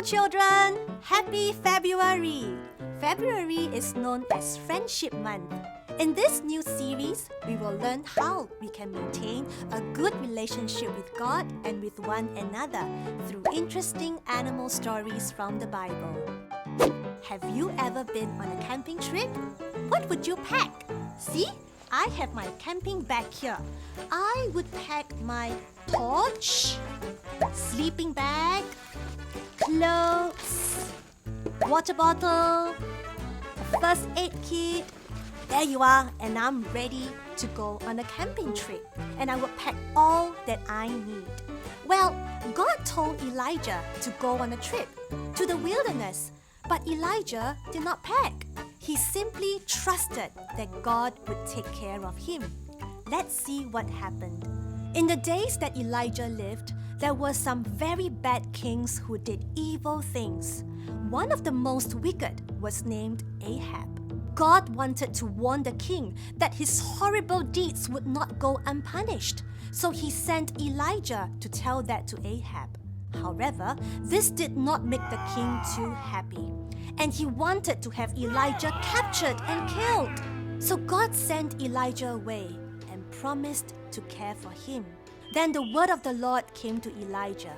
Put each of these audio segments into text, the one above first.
children! Happy February! February is known as Friendship Month. In this new series, we will learn how we can maintain a good relationship with God and with one another through interesting animal stories from the Bible. Have you ever been on a camping trip? What would you pack? See, I have my camping bag here. I would pack my torch, sleeping bag, clothes, water bottle, first aid kit. There you are, and I'm ready to go on a camping trip. And I will pack all that I need. Well, God told Elijah to go on a trip to the wilderness, but Elijah did not pack. He simply trusted that God would take care of him. Let's see what happened. In the days that Elijah lived, there were some very bad kings who did evil things. One of the most wicked was named Ahab. God wanted to warn the king that his horrible deeds would not go unpunished, so he sent Elijah to tell that to Ahab. However, this did not make the king too happy, and he wanted to have Elijah captured and killed. So God sent Elijah away and promised to care for him. Then the word of the Lord came to Elijah.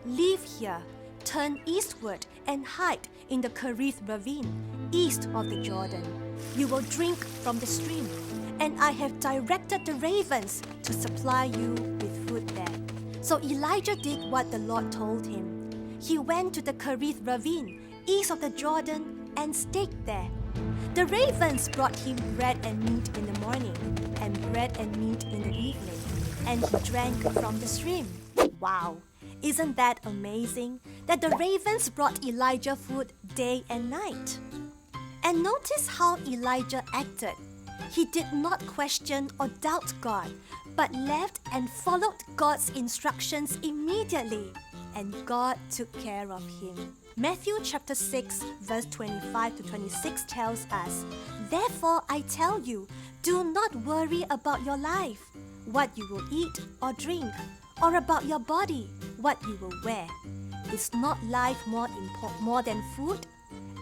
Leave here, turn eastward and hide in the Kerith ravine, east of the Jordan. You will drink from the stream, and I have directed the ravens to supply you with food there. So Elijah did what the Lord told him. He went to the Kerith ravine, east of the Jordan, and stayed there. The ravens brought him bread and meat in the morning, and bread and meat in the evening, and he drank from the stream. Wow! Isn't that amazing? That the ravens brought Elijah food day and night. And notice how Elijah acted. He did not question or doubt God, but left and followed God's instructions immediately. And God took care of him. Matthew chapter 6 verse 25 to 26 tells us, Therefore I tell you, do not worry about your life, what you will eat or drink, or about your body, what you will wear. Is not life more than food,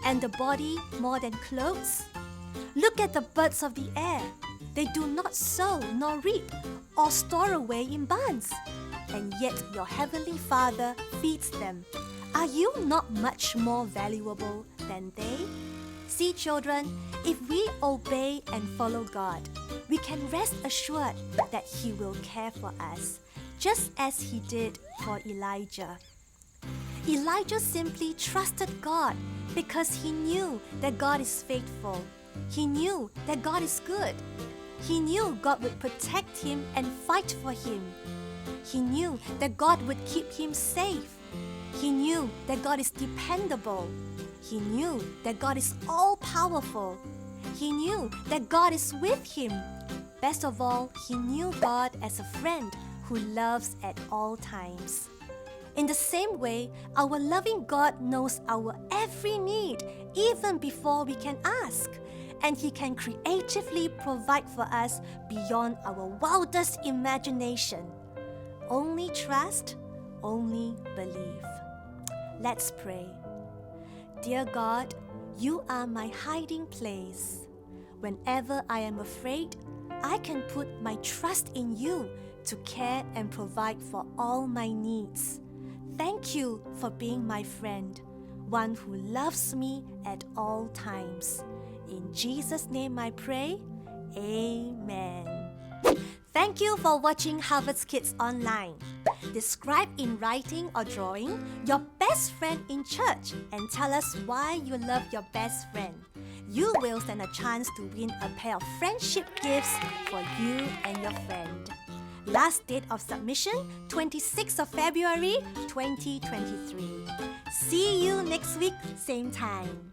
and the body more than clothes? Look at the birds of the air. They do not sow nor reap or store away in barns, and yet your heavenly Father feeds them. Are you not much more valuable than they? See, children, if we obey and follow God, we can rest assured that He will care for us, just as He did for Elijah. Elijah simply trusted God because he knew that God is faithful. He knew that God is good. He knew God would protect him and fight for him. He knew that God would keep him safe. He knew that God is dependable. He knew that God is all-powerful. He knew that God is with him. Best of all, he knew God as a friend who loves at all times. In the same way, our loving God knows our every need even before we can ask, and He can creatively provide for us beyond our wildest imagination. Only trust, only believe. Let's pray. Dear God, You are my hiding place. Whenever I am afraid, I can put my trust in You to care and provide for all my needs. Thank You for being my friend, one who loves me at all times. In Jesus' name I pray, Amen. Thank you for watching Harvest Kids Online. Describe in writing or drawing your best friend in church and tell us why you love your best friend. You will stand a chance to win a pair of friendship gifts for you and your friend. Last date of submission, 26th of February, 2023. See you next week, same time.